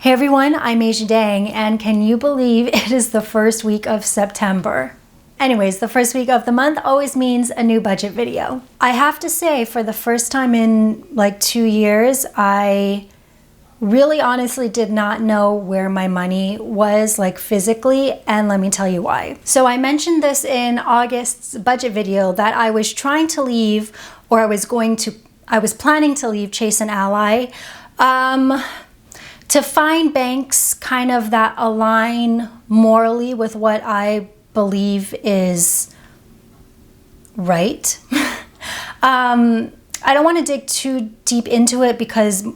Hey everyone, I'm Asia Dang, and can you believe it is the first week of September? Anyways, the first week of the month always means a new budget video. I have to say, for the first time in like 2 years, I really honestly did not know where my money was, like physically, and let me tell you why. So I mentioned this in August's budget video that I was trying to leave, or I was planning to leave Chase and Ally, to find banks kind of that align morally with what I believe is right. I don't want to dig too deep into it because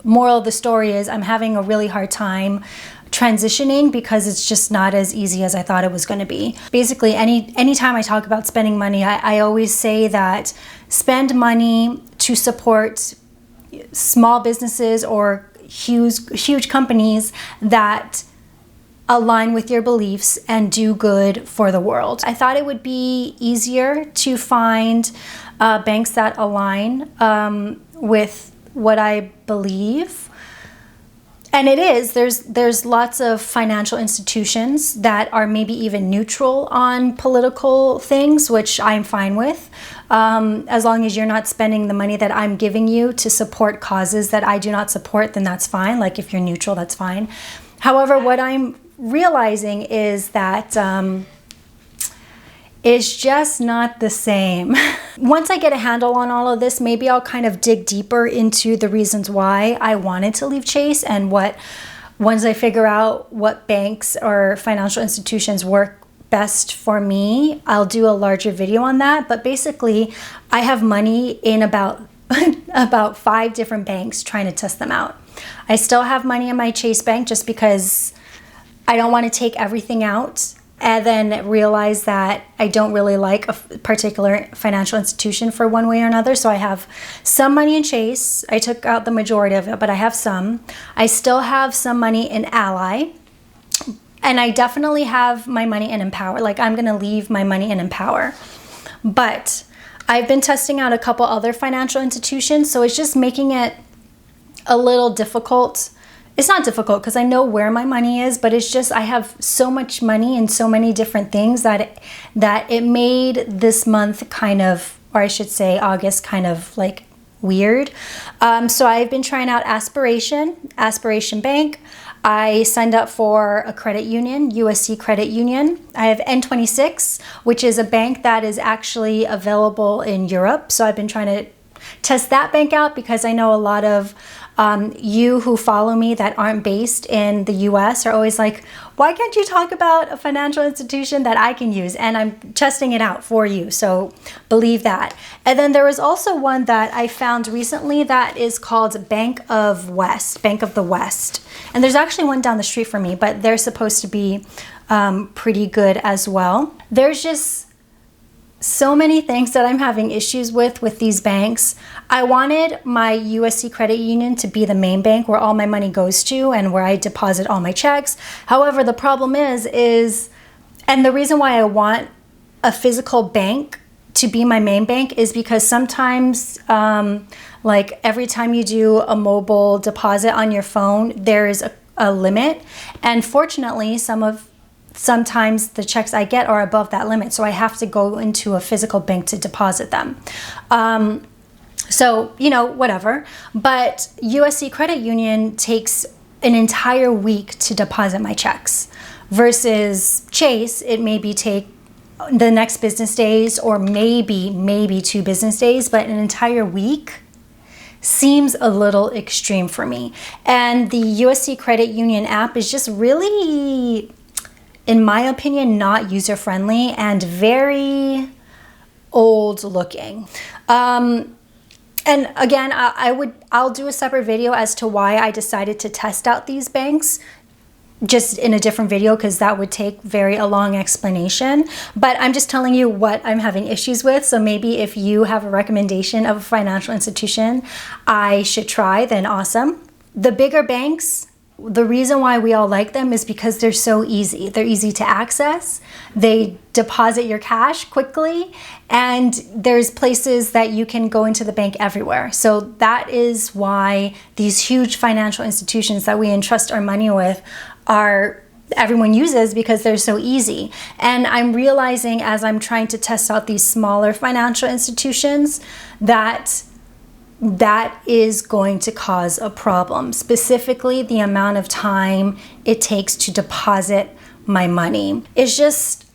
moral of the story is I'm having a really hard time transitioning because it's just not as easy as I thought it was going to be. Basically, anytime I talk about spending money, I always say that spend money to support small businesses or huge companies that align with your beliefs and do good for the world. I thought it would be easier to find banks that align with what I believe. And it is. There's lots of financial institutions that are maybe even neutral on political things, which I'm fine with. As long as you're not spending the money that I'm giving you to support causes that I do not support, then that's fine. Like if you're neutral, that's fine. However, what I'm realizing is that it's just not the same. Once I get a handle on all of this, maybe I'll kind of dig deeper into the reasons why I wanted to leave Chase and once I figure out what banks or financial institutions work best for me, I'll do a larger video on that. But basically, I have money in about 5 different banks trying to test them out. I still have money in my Chase bank just because I don't want to take everything out and then realize that I don't really like a particular financial institution for one way or another. So I have some money in Chase. I took out the majority of it, but I have some. I still have some money in Ally. And I definitely have my money in Empower. Like I'm gonna leave my money in Empower. But I've been testing out a couple other financial institutions, so it's just making it a little difficult. It's not difficult because I know where my money is, but it's just I have so much money in so many different things that it made this month kind of, or I should say August, kind of like weird. So I've been trying out Aspiration Bank. I signed up for a credit union, USC Credit Union. I have N26, which is a bank that is actually available in Europe. So I've been trying to test that bank out because I know a lot of you who follow me that aren't based in the US are always like, why can't you talk about a financial institution that I can use? And I'm testing it out for you, so believe that. And then there was also one that I found recently that is called Bank of the West. And there's actually one down the street from me, but they're supposed to be pretty good as well. There's just so many things that I'm having issues with these banks. I wanted my USC Credit Union to be the main bank where all my money goes to and where I deposit all my checks. However, the problem is, and the reason why I want a physical bank to be my main bank is because sometimes, like every time you do a mobile deposit on your phone, there is a limit. And fortunately, sometimes the checks I get are above that limit, so I have to go into a physical bank to deposit them. So, whatever. But USC Credit Union takes an entire week to deposit my checks versus Chase, it maybe take the next business days or maybe 2 business days, but an entire week seems a little extreme for me. And the USC Credit Union app is just really, in my opinion, not user-friendly and very old looking. And again, I'll do a separate video as to why I decided to test out these banks, just in a different video, because that would take a long explanation. But I'm just telling you what I'm having issues with. So maybe if you have a recommendation of a financial institution I should try, then awesome. The bigger banks the reason why we all like them is because they're so easy. They're easy to access. They deposit your cash quickly, and there's places that you can go into the bank everywhere. So that is why these huge financial institutions that we entrust our money with everyone uses, because they're so easy. And I'm realizing as I'm trying to test out these smaller financial institutions that is going to cause a problem, specifically the amount of time it takes to deposit my money. It's just,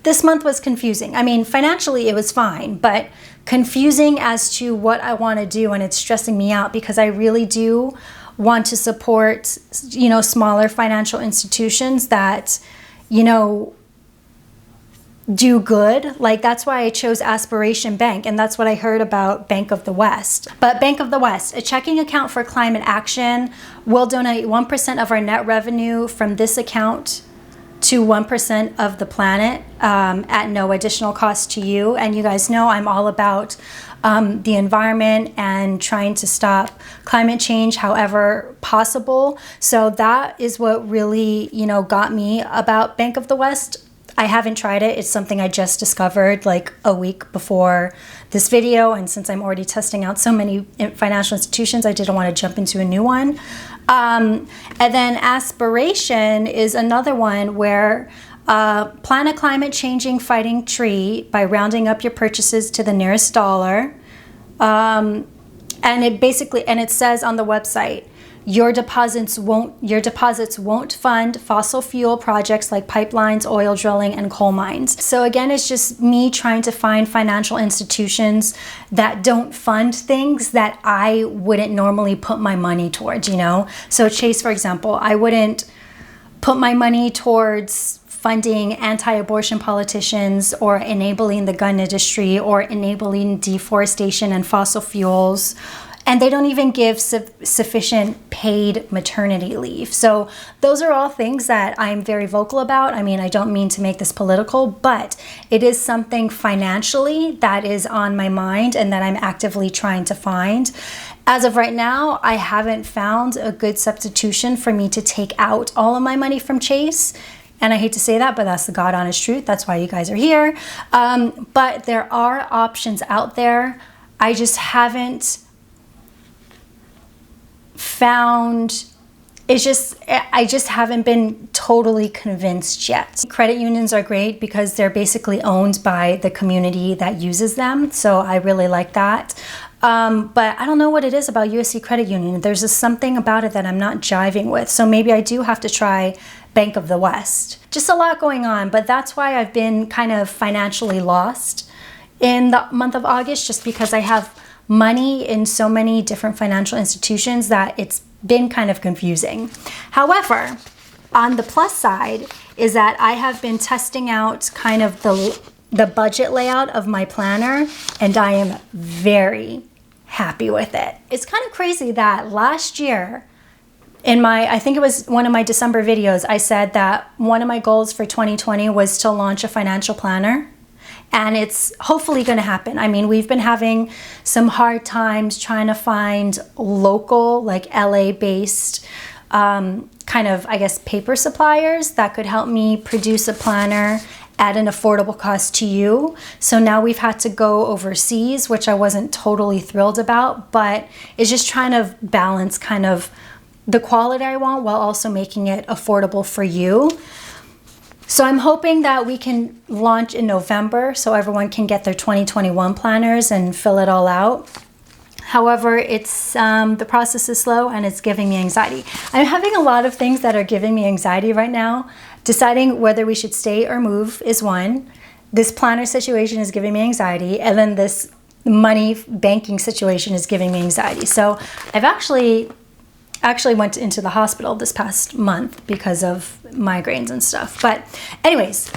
this month was confusing. I mean, financially it was fine, but confusing as to what I want to do, and it's stressing me out because I really do want to support, smaller financial institutions that, do good. Like, that's why I chose Aspiration Bank, and that's what I heard about Bank of the West. But Bank of the West, a checking account for climate action, will donate 1% of our net revenue from this account to 1% of the planet at no additional cost to you. And you guys know I'm all about the environment and trying to stop climate change however possible. So that is what really, got me about Bank of the West. I haven't tried it. It's something I just discovered like a week before this video. And since I'm already testing out so many financial institutions, I didn't want to jump into a new one. And then Aspiration is another one where plant a climate changing fighting tree by rounding up your purchases to the nearest dollar. And it says on the website, your deposits won't fund fossil fuel projects like pipelines, oil drilling, and coal mines. So again, it's just me trying to find financial institutions that don't fund things that I wouldn't normally put my money towards, So Chase, for example, I wouldn't put my money towards funding anti-abortion politicians or enabling the gun industry or enabling deforestation and fossil fuels. And they don't even give sufficient paid maternity leave. So those are all things that I'm very vocal about. I mean, I don't mean to make this political, but it is something financially that is on my mind and that I'm actively trying to find. As of right now, I haven't found a good substitution for me to take out all of my money from Chase. And I hate to say that, but that's the God honest truth. That's why you guys are here. But there are options out there. I just haven't found, I just haven't been totally convinced yet. Credit unions are great because they're basically owned by the community that uses them. So I really like that. But I don't know what it is about USC Credit Union. There's just something about it that I'm not jiving with. So maybe I do have to try Bank of the West. Just a lot going on, but that's why I've been kind of financially lost in the month of August, just because I have money in so many different financial institutions that it's been kind of confusing. However, on the plus side is that I have been testing out kind of the budget layout of my planner, and I am very happy with it. It's kind of crazy that last year I think it was one of my December videos, I said that one of my goals for 2020 was to launch a financial planner. And it's hopefully going to happen. I mean, we've been having some hard times trying to find local, like LA-based kind of, I guess, paper suppliers that could help me produce a planner at an affordable cost to you. So now we've had to go overseas, which I wasn't totally thrilled about, but it's just trying to balance kind of the quality I want while also making it affordable for you. So I'm hoping that we can launch in November so everyone can get their 2021 planners and fill it all out. However, it's the process is slow and it's giving me anxiety. I'm having a lot of things that are giving me anxiety right now. Deciding whether we should stay or move is one. This planner situation is giving me anxiety, and then this money banking situation is giving me anxiety. So I've actually went into the hospital this past month because of migraines and stuff. But anyways,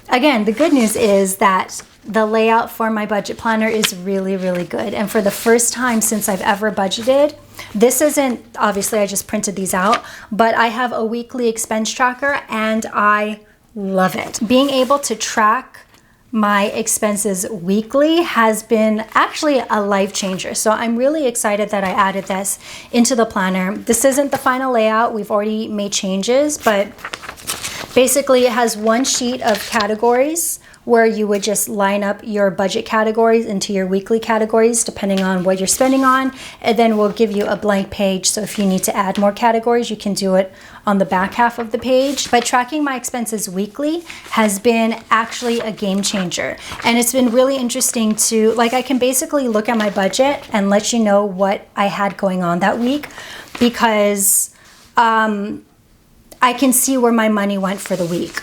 again, the good news is that the layout for my budget planner is really, really good. And for the first time since I've ever budgeted, this isn't, obviously I just printed these out, but I have a weekly expense tracker and I love it. Being able to track my expenses weekly has been actually a life changer. So I'm really excited that I added this into the planner. This isn't the final layout. We've already made changes, but basically it has one sheet of categories where you would just line up your budget categories into your weekly categories depending on what you're spending on, and then we'll give you a blank page, so if you need to add more categories you can do it on the back half of the page. But tracking my expenses weekly has been actually a game changer, and it's been really interesting to, like, I can basically look at my budget and let you know what I had going on that week, because I can see where my money went for the week,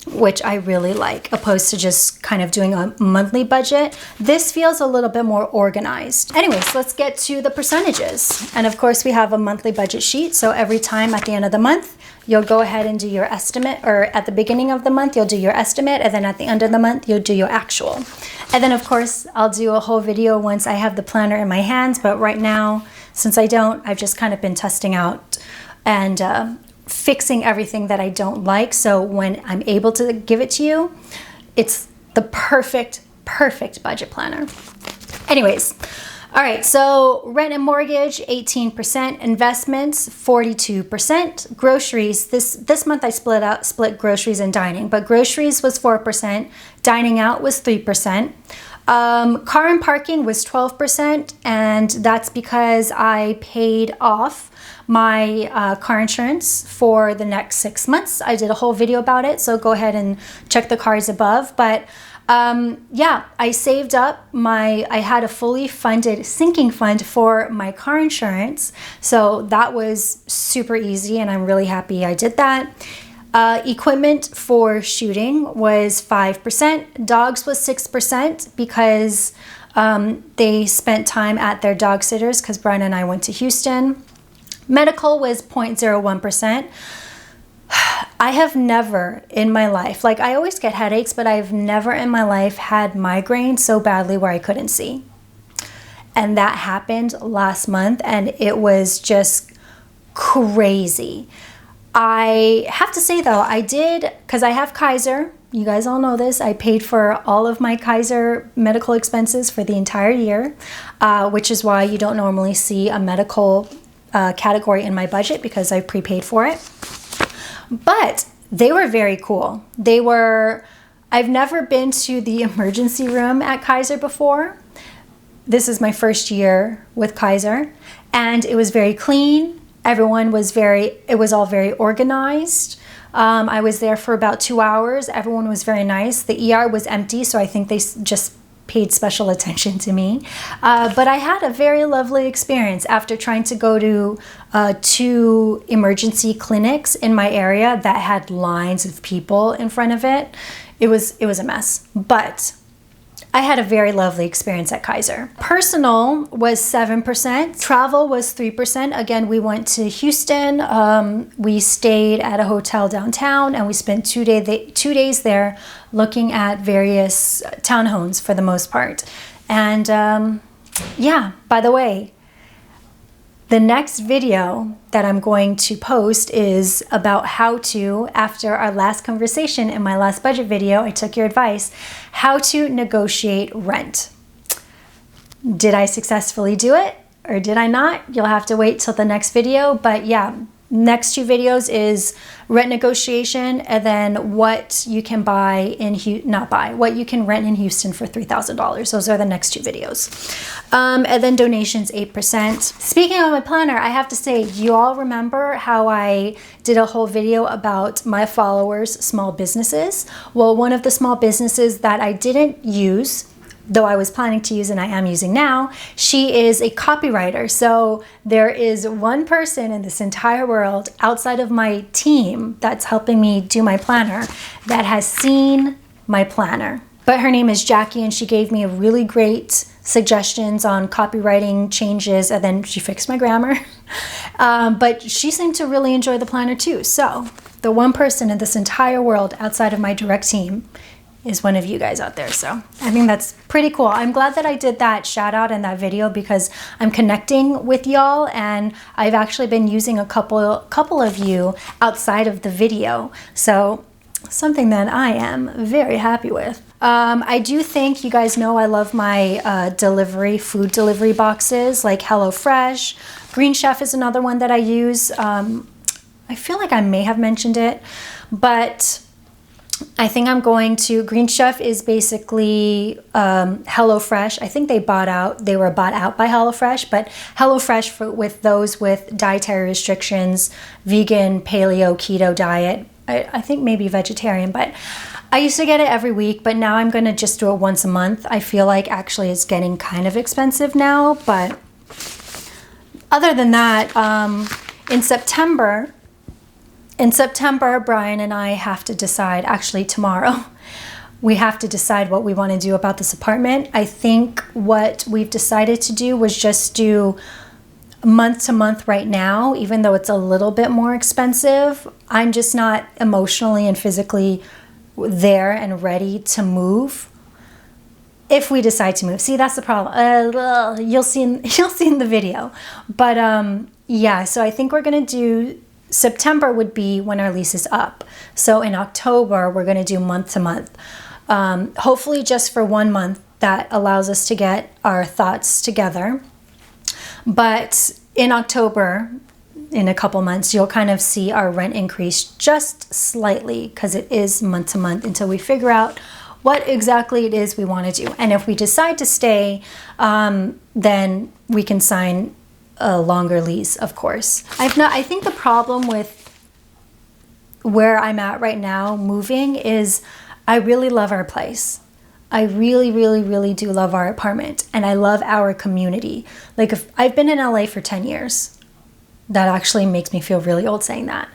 which I really like, opposed to just kind of doing a monthly budget. This feels a little bit more organized. Anyways, let's get to the percentages. And of course we have a monthly budget sheet. So every time at the end of the month, you'll go ahead and do your estimate, or at the beginning of the month, you'll do your estimate, and then at the end of the month, you'll do your actual. And then of course, I'll do a whole video once I have the planner in my hands. But right now, since I don't, I've just kind of been testing out and fixing everything that I don't like. So when I'm able to give it to you, it's the perfect budget planner. Anyways, all right, so rent and mortgage, 18%, investments, 42%, groceries, this month I split groceries and dining, but groceries was 4%, dining out was 3%. Car and parking was 12%, and that's because I paid off my car insurance for the next 6 months. I did a whole video about it, so go ahead and check the cards above. But yeah, I saved up I had a fully funded sinking fund for my car insurance, so that was super easy, and I'm really happy I did that. Equipment for shooting was 5%. Dogs was 6% because they spent time at their dog sitters, because Brian and I went to Houston. Medical was 0.01%. I have never in my life, like, I always get headaches, but I've never in my life had migraine so badly where I couldn't see. And that happened last month, and it was just crazy. I have to say though, I did, because I have Kaiser. You guys all know this. I paid for all of my Kaiser medical expenses for the entire year, which is why you don't normally see a medical category in my budget, because I prepaid for it. But they were very cool. I've never been to the emergency room at Kaiser before. This is my first year with Kaiser, and it was very clean. Everyone was it was all very organized. I was there for about 2 hours. Everyone was very nice. The ER was empty, so I think they just paid special attention to me. But I had a very lovely experience after trying to go to 2 emergency clinics in my area that had lines of people in front of it. It was a mess, but I had a very lovely experience at Kaiser. Personal was 7%. Travel was 3%. Again, we went to Houston. We stayed at a hotel downtown, and we spent 2 days there looking at various townhomes for the most part. And yeah, by the way, the next video that I'm going to post is about how to, after our last conversation in my last budget video, I took your advice, how to negotiate rent. Did I successfully do it or did I not? You'll have to wait till the next video, but yeah, next 2 videos is rent negotiation, and then what you can buy in what you can rent in Houston for $3,000. Those are the next 2 videos. And then donations, 8%. Speaking of my planner, I have to say, do you all remember how I did a whole video about my followers' small businesses? Well, one of the small businesses that I didn't use, though I was planning to use and I am using now, she is a copywriter. So there is one person in this entire world outside of my team that's helping me do my planner that has seen my planner. But her name is Jackie, and she gave me a really great suggestions on copywriting changes, and then she fixed my grammar. But she seemed to really enjoy the planner too. So the one person in this entire world outside of my direct team is one of you guys out there. So I think that's pretty cool. I'm glad that I did that shout out in that video, because I'm connecting with y'all, and I've actually been using a couple of you outside of the video. So something that I am very happy with. I do think you guys know I love my food delivery boxes like HelloFresh. Green Chef is another one that I use. I feel like I may have mentioned it, but I think I'm going to, Green Chef is basically HelloFresh. I think they were bought out by HelloFresh, but HelloFresh with those with dietary restrictions, vegan, paleo, keto diet, I think maybe vegetarian, but I used to get it every week, but now I'm going to just do it once a month. I feel like actually it's getting kind of expensive now, but other than that, in September, Brian and I have to decide, actually tomorrow, we have to decide what we want to do about this apartment. I think what we've decided to do was just do month to month right now, even though it's a little bit more expensive. I'm just not emotionally and physically there and ready to move if we decide to move. See, that's the problem. You'll see in the video. But yeah, so I think we're going to do September would be when our lease is up. So in October, we're going to do month to month. Hopefully just for 1 month. That allows us to get our thoughts together. But in October, in a couple months, you'll kind of see our rent increase just slightly because it is month to month until we figure out what exactly it is we want to do. And if we decide to stay, then we can sign a longer lease, of course. I think the problem with where I'm at right now moving is I really love our place. I really, really, really do love our apartment, and I love our community. Like, if I've been in LA for 10 years, that actually makes me feel really old saying that.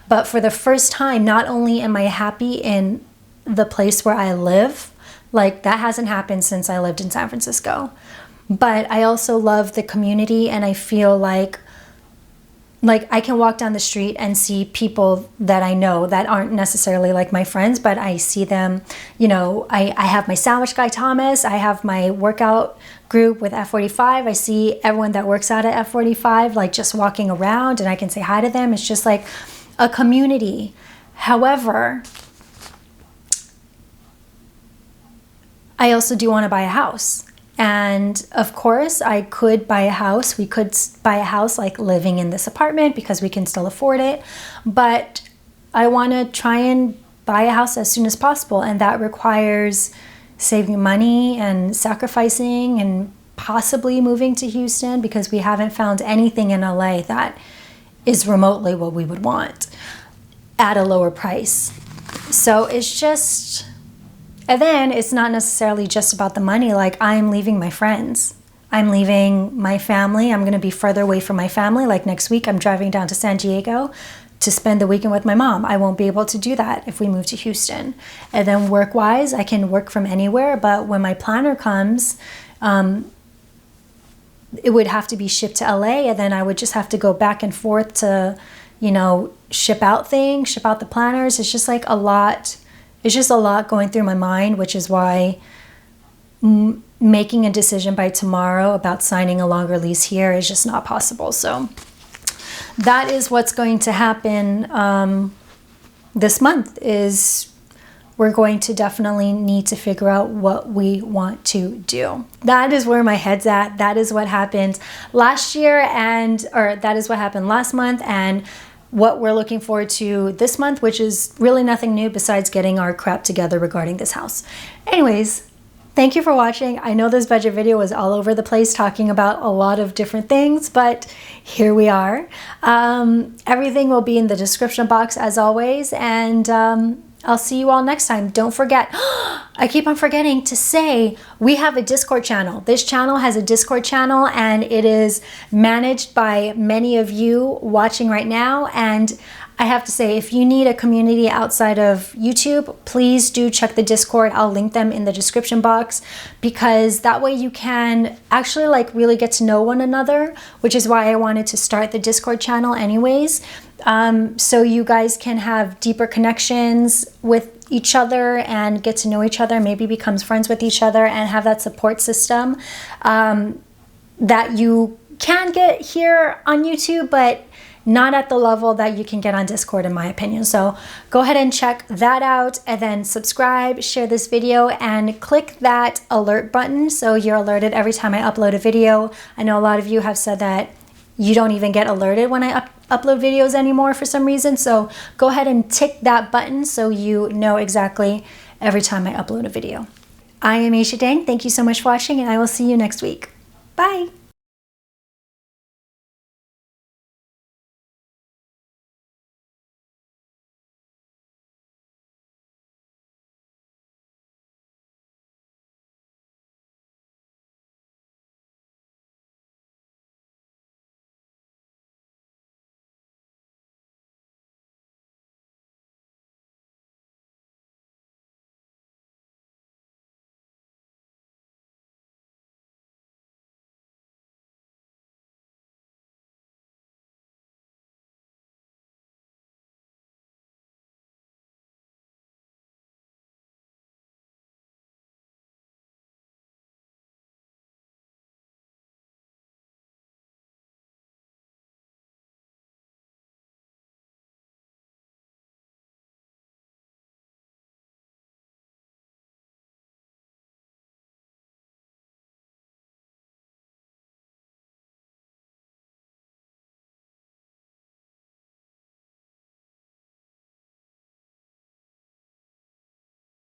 But for the first time, not only am I happy in the place where I live, like that hasn't happened since I lived in San Francisco, but I also love the community, and I feel like I can walk down the street and see people that I know that aren't necessarily like my friends, but I see them, you know, I have my sandwich guy, Thomas. I have my workout group with F45. I see everyone that works out at F45, like just walking around, and I can say hi to them. It's just like a community. However, I also do want to buy a house. And of course, I could buy a house. We could buy a house like living in this apartment because we can still afford it. But I want to try and buy a house as soon as possible. And that requires saving money and sacrificing and possibly moving to Houston because we haven't found anything in LA that is remotely what we would want at a lower price. So it's just... And then it's not necessarily just about the money. Like, I'm leaving my friends. I'm leaving my family. I'm going to be further away from my family. Like next week, I'm driving down to San Diego to spend the weekend with my mom. I won't be able to do that if we move to Houston. And then work-wise, I can work from anywhere. But when my planner comes, it would have to be shipped to LA. And then I would just have to go back and forth to, you know, ship out things, ship out the planners. It's just like a lot. It's just a lot going through my mind, which is why making a decision by tomorrow about signing a longer lease here is just not possible. So that is what's going to happen this month. Is we're going to definitely need to figure out what we want to do. That is where my head's at. That is what happened last year, or that is what happened last month, and what we're looking forward to this month, which is really nothing new besides getting our crap together regarding this house. Anyways, thank you for watching. I know this budget video was all over the place talking about a lot of different things, but here we are. Everything will be in the description box as always, and I'll see you all next time. Don't forget, I keep on forgetting to say, we have a Discord channel. This channel has a Discord channel, and it is managed by many of you watching right now. And I have to say, if you need a community outside of YouTube, please do check the Discord. I'll link them in the description box, because that way you can actually like really get to know one another, which is why I wanted to start the Discord channel anyways. So you guys can have deeper connections with each other and get to know each other, maybe become friends with each other, and have that support system that you can get here on YouTube, but not at the level that you can get on Discord, in my opinion. So go ahead and check that out, and then subscribe, share this video, and click that alert button so you're alerted every time I upload a video. I know a lot of you have said that you don't even get alerted when I upload videos anymore for some reason. So go ahead and tick that button so you know exactly every time I upload a video. I am Aisha Dang. Thank you so much for watching, and I will see you next week. Bye.